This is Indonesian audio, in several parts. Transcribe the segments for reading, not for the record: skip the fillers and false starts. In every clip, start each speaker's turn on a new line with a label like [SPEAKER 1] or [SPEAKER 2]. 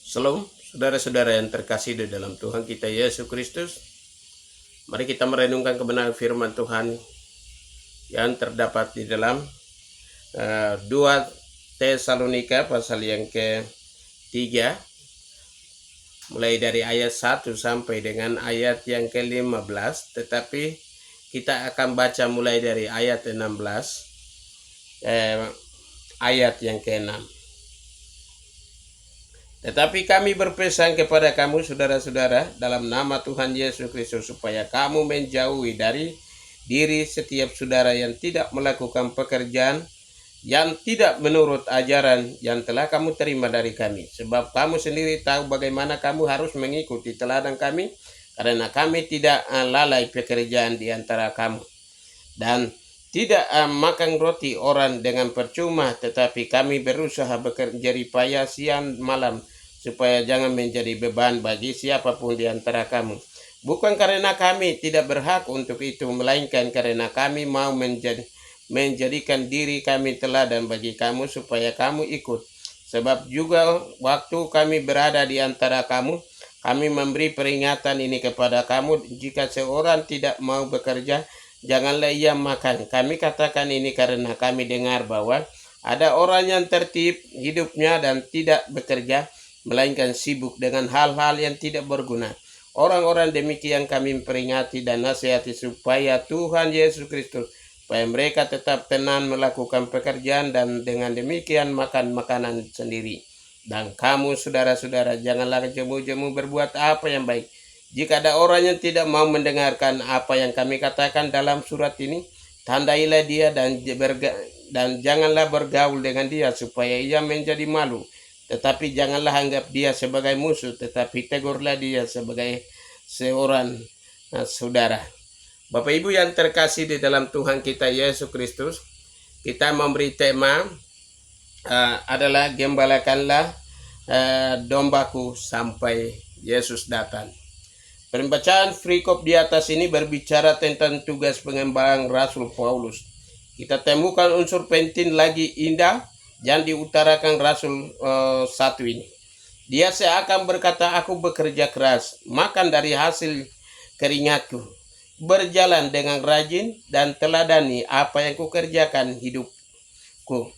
[SPEAKER 1] Shalom, saudara-saudara yang terkasih di dalam Tuhan kita Yesus Kristus. Mari kita merenungkan kebenaran firman Tuhan yang terdapat di dalam 2 Tesalonika pasal yang ke-3, mulai dari ayat 1 sampai dengan ayat yang ke-15. Tetapi kita akan baca mulai dari ayat 16, ayat yang ke-6. Tetapi kami berpesan kepada kamu saudara-saudara dalam nama Tuhan Yesus Kristus, supaya kamu menjauhi dari diri setiap saudara yang tidak melakukan pekerjaan yang tidak menurut ajaran yang telah kamu terima dari kami. Sebab kamu sendiri tahu bagaimana kamu harus mengikuti teladan kami, karena kami tidak lalai pekerjaan di antara kamu, dan tidak makan roti orang dengan percuma, tetapi kami berusaha bekerja payah siang malam, supaya jangan menjadi beban bagi siapapun di antara kamu. Bukan karena kami tidak berhak untuk itu, melainkan karena kami mau menjadikan diri kami teladan bagi kamu, supaya kamu ikut. Sebab juga waktu kami berada di antara kamu, kami memberi peringatan ini kepada kamu: jika seorang tidak mau bekerja, janganlah ia makan. Kami katakan ini karena kami dengar bahwa ada orang yang tertib hidupnya dan tidak bekerja, melainkan sibuk dengan hal-hal yang tidak berguna. Orang-orang demikian kami peringati dan nasihati supaya Tuhan Yesus Kristus, supaya mereka tetap tenang melakukan pekerjaan, dan dengan demikian makan makanan sendiri. Dan kamu saudara-saudara, janganlah jemu-jemu berbuat apa yang baik. Jika ada orang yang tidak mau mendengarkan apa yang kami katakan dalam surat ini, tandailah dia dan janganlah bergaul dengan dia, supaya ia menjadi malu. Tetapi janganlah anggap dia sebagai musuh, tetapi tegurlah dia sebagai seorang saudara. Bapak Ibu yang terkasih di dalam Tuhan kita Yesus Kristus, kita memberi tema adalah gembalakanlah dombaku sampai Yesus datang. Pembacaan perikop di atas ini berbicara tentang tugas pengembalaan Rasul Paulus. Kita temukan unsur penting lagi indah yang diutarakan Rasul satu ini. Dia seakan berkata, aku bekerja keras, makan dari hasil keringatku, berjalan dengan rajin, dan teladani apa yang kukerjakan hidupku.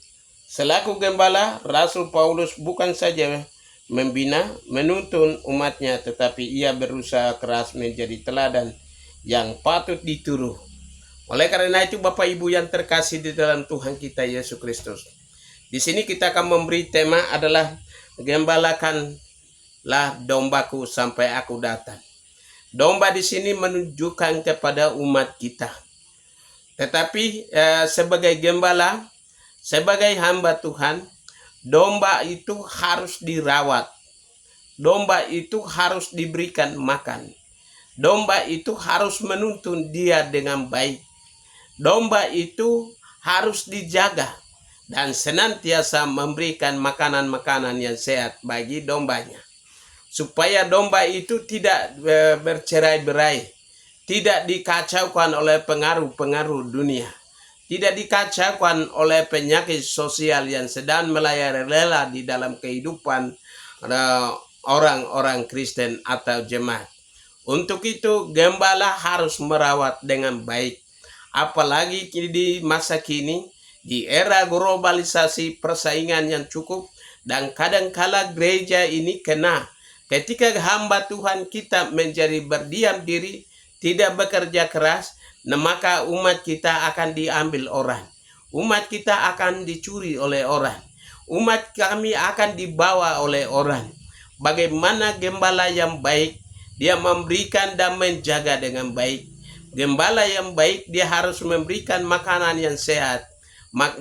[SPEAKER 1] Selaku gembala, Rasul Paulus bukan saja membina, menuntun umatnya, tetapi ia berusaha keras menjadi teladan yang patut ditiru. Oleh karena itu, Bapak Ibu yang terkasih di dalam Tuhan kita Yesus Kristus, di sini kita akan memberi tema adalah gembalakanlah dombaku sampai aku datang. Domba di sini menunjukkan kepada umat kita. Tetapi sebagai gembala, sebagai hamba Tuhan, domba itu harus dirawat. Domba itu harus diberikan makan. Domba itu harus menuntun dia dengan baik. Domba itu harus dijaga dan senantiasa memberikan makanan-makanan yang sehat bagi dombanya, supaya domba itu tidak bercerai-berai, tidak dikacaukan oleh pengaruh-pengaruh dunia, tidak dikacaukan oleh penyakit sosial yang sedang merajalela di dalam kehidupan orang-orang Kristen atau jemaat. Untuk itu, gembala harus merawat dengan baik. Apalagi di masa kini, di era globalisasi, persaingan yang cukup, dan kadangkala gereja ini kena ketika hamba Tuhan kita menjadi berdiam diri, tidak bekerja keras, maka umat kita akan diambil orang. Umat kita akan dicuri oleh orang. Umat kami akan dibawa oleh orang. Bagaimana gembala yang baik? Dia memberikan dan menjaga dengan baik. Gembala yang baik, dia harus memberikan makanan yang sehat.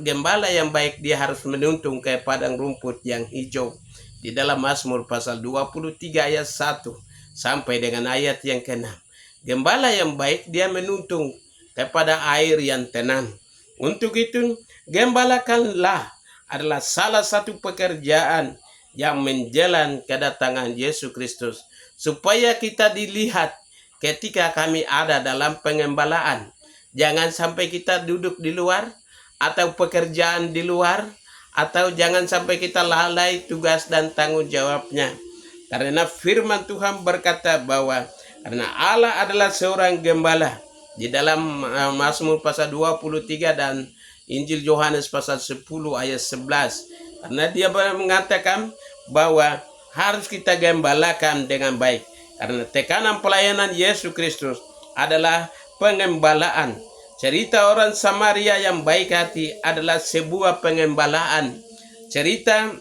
[SPEAKER 1] Gembala yang baik, dia harus menuntun ke padang rumput yang hijau. Di dalam Mazmur pasal 23 ayat 1 sampai dengan ayat yang ke-6. Gembala yang baik, dia menuntun kepada air yang tenang. Untuk itu, gembalakanlah adalah salah satu pekerjaan yang menjelang kedatangan Yesus Kristus, supaya kita dilihat ketika kami ada dalam pengembalaan. Jangan sampai kita duduk di luar atau pekerjaan di luar, atau jangan sampai kita lalai tugas dan tanggung jawabnya. Karena firman Tuhan berkata bahwa karena Allah adalah seorang gembala di dalam Mazmur pasal 23 dan Injil Yohanes pasal 10 ayat 11. Karena dia mengatakan bahwa harus kita gembalakan dengan baik. Karena tekanan pelayanan Yesus Kristus adalah pengembalaan. Cerita orang Samaria yang baik hati adalah sebuah pengembalaan. Cerita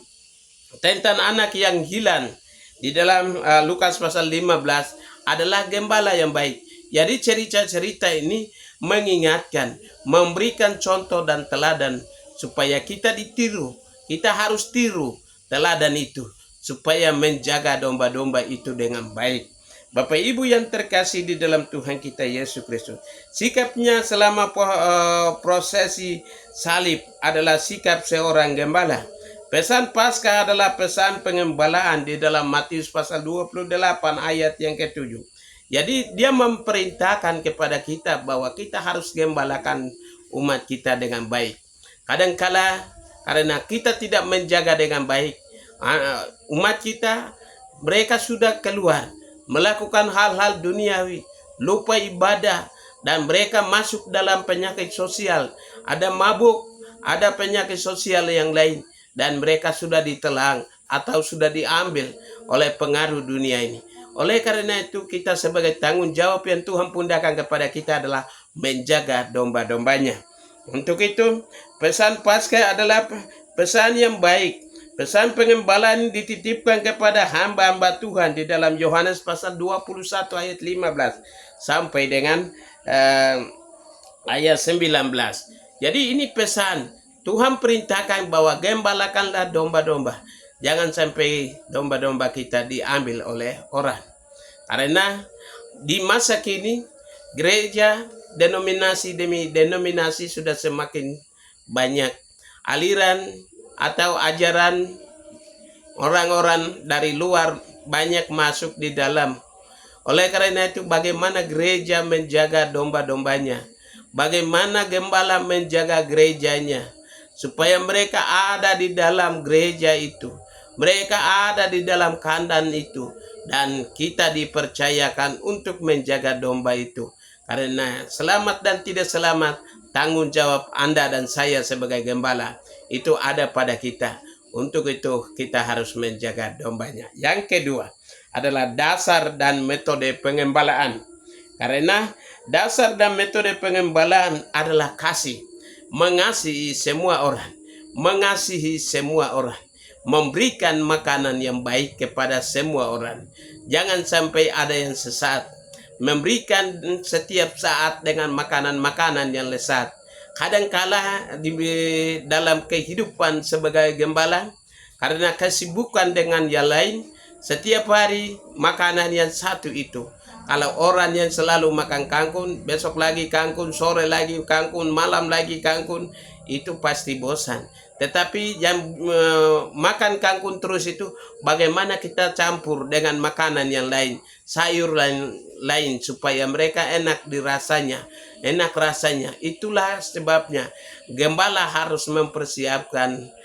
[SPEAKER 1] tentang anak yang hilang di dalam Lukas pasal 15 adalah gembala yang baik. Jadi cerita-cerita ini mengingatkan, memberikan contoh dan teladan supaya kita ditiru. Kita harus tiru teladan itu supaya menjaga domba-domba itu dengan baik. Bapak Ibu yang terkasih di dalam Tuhan kita Yesus Kristus, sikapnya selama prosesi salib adalah sikap seorang gembala. Pesan Paskah adalah pesan pengembalaan di dalam Matius pasal 28 ayat yang ke-7. Jadi dia memerintahkan kepada kita bahwa kita harus gembalakan umat kita dengan baik. Kadangkala karena kita tidak menjaga dengan baik, umat kita mereka sudah keluar melakukan hal-hal duniawi, lupa ibadah, dan mereka masuk dalam penyakit sosial. Ada mabuk, ada penyakit sosial yang lain, dan mereka sudah ditelan atau sudah diambil oleh pengaruh dunia ini. Oleh karena itu kita sebagai tanggung jawab yang Tuhan pundahkan kepada kita adalah menjaga domba-dombanya. Untuk itu pesan Paskah adalah pesan yang baik. Pesan pengembalaan dititipkan kepada hamba-hamba Tuhan di dalam Yohanes pasal 21 ayat 15 sampai dengan ayat 19. Jadi ini pesan Tuhan perintahkan bahwa gembalakanlah domba-domba. Jangan sampai domba-domba kita diambil oleh orang. Karena di masa kini gereja denominasi demi denominasi sudah semakin banyak aliran atau ajaran orang-orang dari luar banyak masuk di dalam. Oleh karena itu bagaimana gereja menjaga domba-dombanya? Bagaimana gembala menjaga gerejanya? Supaya mereka ada di dalam gereja itu. Mereka ada di dalam kandang itu. Dan kita dipercayakan untuk menjaga domba itu. Karena selamat dan tidak selamat, tanggung jawab Anda dan saya sebagai gembala itu ada pada kita. Untuk itu kita harus menjaga dombanya. Yang kedua adalah dasar dan metode pengembalaan. Karena dasar dan metode pengembalaan adalah kasih. Mengasihi semua orang, mengasihi semua orang, memberikan makanan yang baik kepada semua orang. Jangan sampai ada yang sesat, memberikan setiap saat dengan makanan-makanan yang lezat. Kadangkala di dalam kehidupan sebagai gembala, karena kesibukan dengan yang lain, setiap hari makanan yang satu itu. Kalau orang yang selalu makan kangkung, besok lagi kangkung, sore lagi kangkung, malam lagi kangkung, itu pasti bosan. Tetapi yang makan kangkung terus itu, bagaimana kita campur dengan makanan yang lain, sayur lain supaya mereka enak dirasanya, enak rasanya. Itulah sebabnya gembala harus mempersiapkan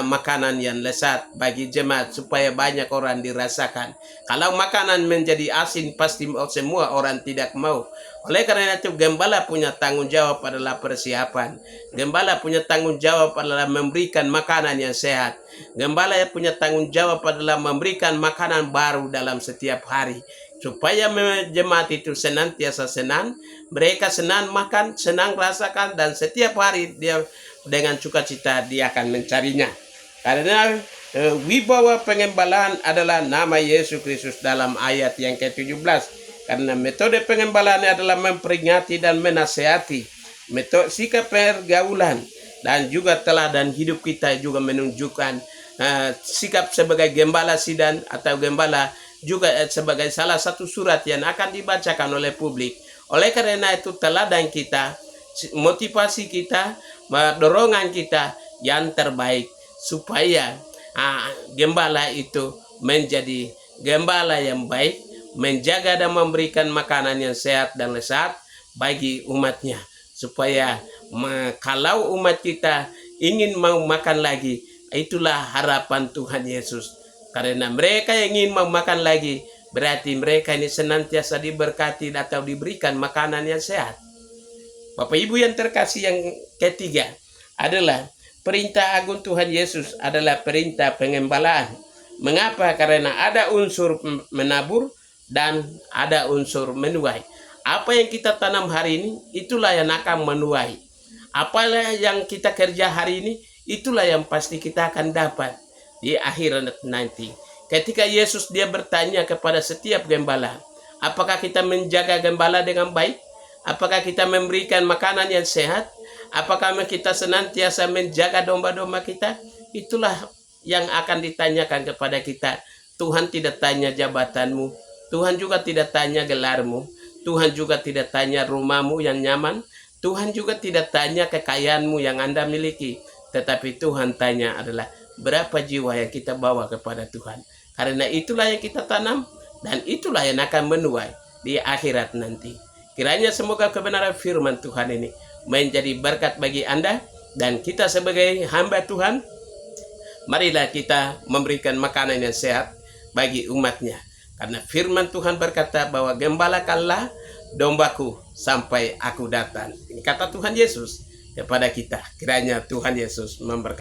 [SPEAKER 1] makanan yang lezat bagi jemaat supaya banyak orang dirasakan. Kalau makanan menjadi asin pasti semua orang tidak mau. Oleh karena itu gembala punya tanggung jawab adalah persiapan. Gembala punya tanggung jawab adalah memberikan makanan yang sehat. Gembala punya tanggung jawab adalah memberikan makanan baru dalam setiap hari. Supaya jemaat itu senantiasa senang, mereka senang makan, senang rasakan, dan setiap hari dia dengan sukacita dia akan mencarinya. Karena wibawa pengembalaan adalah nama Yesus Kristus dalam ayat yang ke-17. Karena metode pengembalaan adalah memperingati dan menasehati. Metode sikap pergaulan dan juga teladan hidup kita juga menunjukkan sikap sebagai gembala sidang atau gembala juga sebagai salah satu surat yang akan dibacakan oleh publik. Oleh karena itu teladan kita, motivasi kita, dorongan kita yang terbaik supaya gembala itu menjadi gembala yang baik, menjaga dan memberikan makanan yang sehat dan lezat bagi umatnya. Supaya kalau umat kita ingin mau makan lagi, itulah harapan Tuhan Yesus. Karena mereka yang ingin mau makan lagi, berarti mereka ini senantiasa diberkati atau diberikan makanan yang sehat. Bapak Ibu yang terkasih, yang ketiga adalah perintah agung Tuhan Yesus adalah perintah pengembalaan. Mengapa? Karena ada unsur menabur dan ada unsur menuai. Apa yang kita tanam hari ini, itulah yang akan menuai. Apalah yang kita kerja hari ini, itulah yang pasti kita akan dapat di akhirat nanti. Ketika Yesus dia bertanya kepada setiap gembala, apakah kita menjaga gembala dengan baik? Apakah kita memberikan makanan yang sehat? Apakah kita senantiasa menjaga domba-domba kita? Itulah yang akan ditanyakan kepada kita. Tuhan tidak tanya jabatanmu, Tuhan juga tidak tanya gelarmu, Tuhan juga tidak tanya rumahmu yang nyaman, Tuhan juga tidak tanya kekayaanmu yang Anda miliki. Tetapi Tuhan tanya adalah berapa jiwa yang kita bawa kepada Tuhan. Karena itulah yang kita tanam dan itulah yang akan menuai di akhirat nanti. Kiranya semoga kebenaran firman Tuhan ini menjadi berkat bagi Anda dan kita sebagai hamba Tuhan. Marilah kita memberikan makanan yang sehat bagi umatnya. Karena firman Tuhan berkata bahwa gembalakanlah dombaku sampai aku datang. Ini kata Tuhan Yesus kepada kita. Kiranya Tuhan Yesus memberkati.